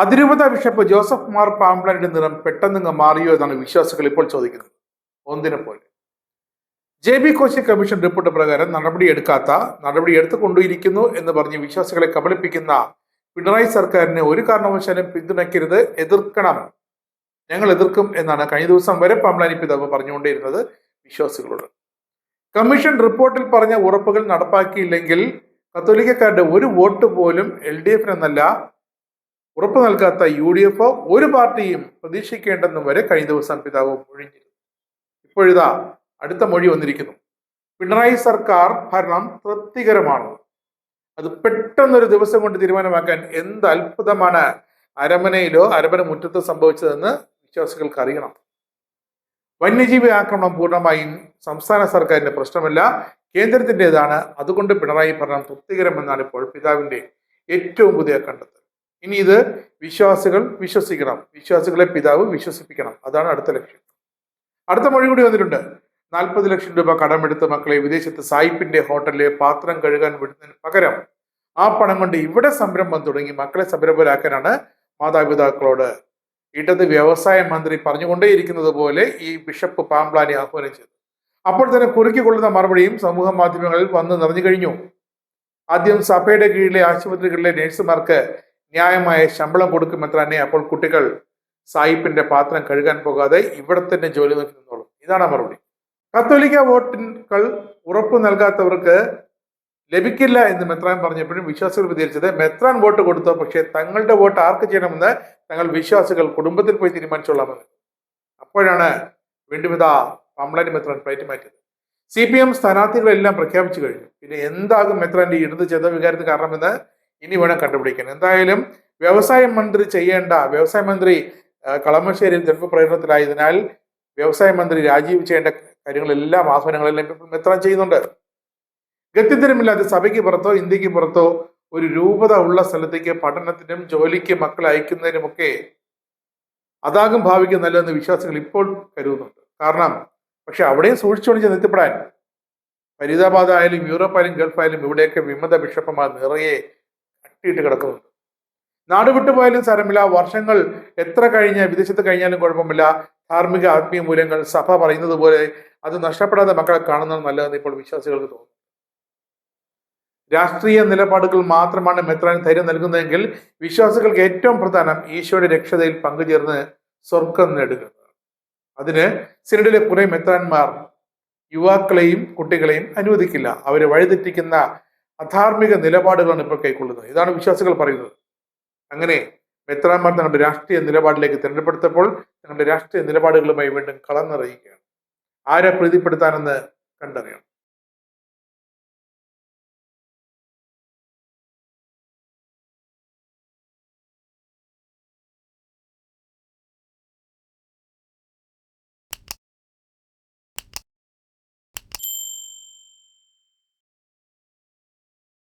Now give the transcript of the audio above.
അതിരൂപത bishop Joseph Mar പാമ്പ്ലാനിന്റെ നിറം പെട്ടെന്ന് മാറിയോ എന്നാണ് വിശ്വാസികൾ ഇപ്പോൾ ചോദിക്കുന്നത്. ഒന്നിനെ പോലെ JB കോശി കമ്മീഷൻ റിപ്പോർട്ട് പ്രകാരം നടപടി എടുത്തുകൊണ്ടിരിക്കുന്നു എന്ന് പറഞ്ഞ് വിശ്വാസികളെ കബളിപ്പിക്കുന്ന പിണറായി സർക്കാരിനെ ഒരു കാരണവശാലും പിന്തുണയ്ക്കരുത്, എതിർക്കണം, ഞങ്ങൾ എതിർക്കും എന്നാണ് കഴിഞ്ഞ ദിവസം വരെ പാമ്പ്ലാനി പിതാവ് പറഞ്ഞുകൊണ്ടിരുന്നത് വിശ്വാസികളോട്. കമ്മീഷൻ റിപ്പോർട്ടിൽ പറഞ്ഞ ഉറപ്പുകൾ നടപ്പാക്കിയില്ലെങ്കിൽ കത്തോലിക്കക്കാരുടെ ഒരു വോട്ട് പോലും LDF എന്നല്ല ഉറപ്പ് നൽകാത്ത UDF ഒരു പാർട്ടിയും പ്രതീക്ഷിക്കേണ്ടെന്നും വരെ കഴിഞ്ഞ ദിവസം പിതാവ് മൊഴിഞ്ഞിരുന്നു. ഇപ്പോഴിതാ അടുത്ത മൊഴി വന്നിരിക്കുന്നു. പിണറായി സർക്കാർ ഭരണം തൃപ്തികരമാണ്, അത് പെട്ടെന്നൊരു ദിവസം കൊണ്ട് തീരുമാനമാക്കാൻ എന്ത് അത്ഭുതമാണ് അരമനയിലോ അരമന മുറ്റത്തോ സംഭവിച്ചതെന്ന് വിശ്വാസികൾക്ക് അറിയണം. വന്യജീവി ആക്രമണം പൂർണ്ണമായും സംസ്ഥാന സർക്കാരിന്റെ പ്രശ്നമല്ല, കേന്ദ്രത്തിൻ്റെതാണ്. അതുകൊണ്ട് പിണറായി ഭരണം തൃപ്തികരമെന്നാണ് ഇപ്പോൾ പിതാവിന്റെ ഏറ്റവും പുതിയ കണ്ടെത്തൽ. ഇനി ഇത് വിശ്വാസികൾ വിശ്വസിക്കണം, വിശ്വാസികളെ പിതാവ് വിശ്വസിപ്പിക്കണം. അതാണ് അടുത്ത ലക്ഷ്യം. അടുത്ത മൊഴി കൂടി വന്നിട്ടുണ്ട്. 40 ലക്ഷം രൂപ കടമെടുത്ത് മക്കളെ വിദേശത്ത് സായിപ്പിന്റെ ഹോട്ടലിലെ പാത്രം കഴുകാൻ വിടുന്നതിന് പകരം ആ പണം കൊണ്ട് ഇവിടെ സംരംഭം തുടങ്ങി മക്കളെ സംരംഭരാക്കാനാണ് മാതാപിതാക്കളോട് ഇടത് വ്യവസായ മന്ത്രി പറഞ്ഞുകൊണ്ടേയിരിക്കുന്നത് പോലെ ഈ ബിഷപ്പ് പാമ്പ്ലാനി ആഹ്വാനം ചെയ്തു. അപ്പോൾ തന്നെ കുറുക്കിക്കൊള്ളുന്ന മറുപടിയും സമൂഹ മാധ്യമങ്ങളിൽ വന്ന് നിറഞ്ഞു കഴിഞ്ഞു. ആദ്യം സഭയുടെ കീഴിലെ ആശുപത്രികളിലെ നഴ്സുമാർക്ക് ന്യായമായ ശമ്പളം കൊടുക്കുമെത്രന്നെ അപ്പോൾ കുട്ടികൾ സായിപ്പിന്റെ പാത്രം കഴുകാൻ പോകാതെ ഇവിടെ തന്നെ ജോലി നോക്കി നിന്നോളും. ഇതാണ് മറുപടി. കത്തോലിക്ക വോട്ടുകൾ ഉറപ്പ് നൽകാത്തവർക്ക് ലഭിക്കില്ല എന്ന് മെത്രാൻ പറഞ്ഞപ്പോഴും വിശ്വാസികൾ പ്രതികരിച്ചത് മെത്രാൻ വോട്ട് കൊടുത്തോ, പക്ഷേ തങ്ങളുടെ വോട്ട് ആർക്ക് ചെയ്യണമെന്ന് തങ്ങൾ വിശ്വാസികൾ കുടുംബത്തിൽ പോയി തീരുമാനിച്ചോളാമെന്ന്. അപ്പോഴാണ് വീണ്ടും ഇതാ പാമ്പ്ലാനി മെത്രാൻ ഫ്ലൈറ്റ് മാറ്റിയത്. CPM സ്ഥാനാർത്ഥികളെല്ലാം പ്രഖ്യാപിച്ചു കഴിഞ്ഞു. പിന്നെ എന്താകും മെത്രാന്റെ ഇടത് വികാരത്തിന് കാരണമെന്ന് ഇനി വേണം കണ്ടുപിടിക്കാൻ. എന്തായാലും വ്യവസായ മന്ത്രി കളമശ്ശേരിയിൽ തെരഞ്ഞെടുപ്പ് പ്രകടനത്തിലായതിനാൽ വ്യവസായ മന്ത്രി രാജീവ് ചെയ്യേണ്ട കാര്യങ്ങളെല്ലാം ആഹ്വാനങ്ങളെല്ലാം ഇപ്പോൾ മെത്രാൻ ചെയ്യുന്നുണ്ട്. ഗത്യന്തരമില്ലാതെ സഭയ്ക്ക് പുറത്തോ ഇന്ത്യക്ക് പുറത്തോ ഒരു രൂപത ഉള്ള സ്ഥലത്തേക്ക് പഠനത്തിനും ജോലിക്ക് മക്കളെ അയക്കുന്നതിനുമൊക്കെ അതാകും ഭാവിക്ക് നല്ലതെന്ന് വിശ്വാസികൾ ഇപ്പോൾ കരുതുന്നുണ്ട്. കാരണം പക്ഷെ അവിടെയും സൂക്ഷിച്ചുകൊണ്ട് ചെന്നെത്തിപ്പെടാൻ ഫരീദാബാദ് ആയാലും യൂറോപ്പായാലും ഗൾഫായാലും ഇവിടെയൊക്കെ വിമത ബിഷപ്പുമാർ നിറയെ കട്ടിയിട്ട് കിടക്കുന്നുണ്ട്. നാട് വിട്ടുപോയാലും സാരമില്ല, വർഷങ്ങൾ എത്ര വിദേശത്ത് കഴിഞ്ഞാലും കുഴപ്പമില്ല, ധാർമ്മിക ആത്മീയ മൂല്യങ്ങൾ സഭ പറയുന്നത് പോലെ അത് നഷ്ടപ്പെടാതെ മക്കളെ കാണുന്നത് നല്ലതെന്ന് ഇപ്പോൾ വിശ്വാസികൾക്ക് തോന്നുന്നു. രാഷ്ട്രീയ നിലപാടുകൾ മാത്രമാണ് മെത്രാൻ ധൈര്യം നൽകുന്നതെങ്കിൽ വിശ്വാസികൾക്ക് ഏറ്റവും പ്രധാനം ഈശോയുടെ രക്ഷതയിൽ പങ്കുചേർന്ന് സ്വർഗം നേടുക. അതിന് സിനഡിലെ കുറെ മെത്രാന്മാർ യുവാക്കളെയും കുട്ടികളെയും അനുവദിക്കില്ല. അവരെ വഴിതെറ്റിക്കുന്ന അധാർമിക നിലപാടുകളാണ് ഇപ്പോൾ കൈക്കൊള്ളുന്നത്. ഇതാണ് വിശ്വാസികൾ പറയുന്നത്. അങ്ങനെ മെത്രാന്മാർ തങ്ങളുടെ രാഷ്ട്രീയ നിലപാടിലേക്ക് തിരഞ്ഞെടുപ്പെടുത്തപ്പോൾ തങ്ങളുടെ രാഷ്ട്രീയ നിലപാടുകളുമായി വീണ്ടും കളന്നിറങ്ങുകയാണ്. ആരെ പ്രീതിപ്പെടുത്താനെന്ന് കണ്ടറിയണം.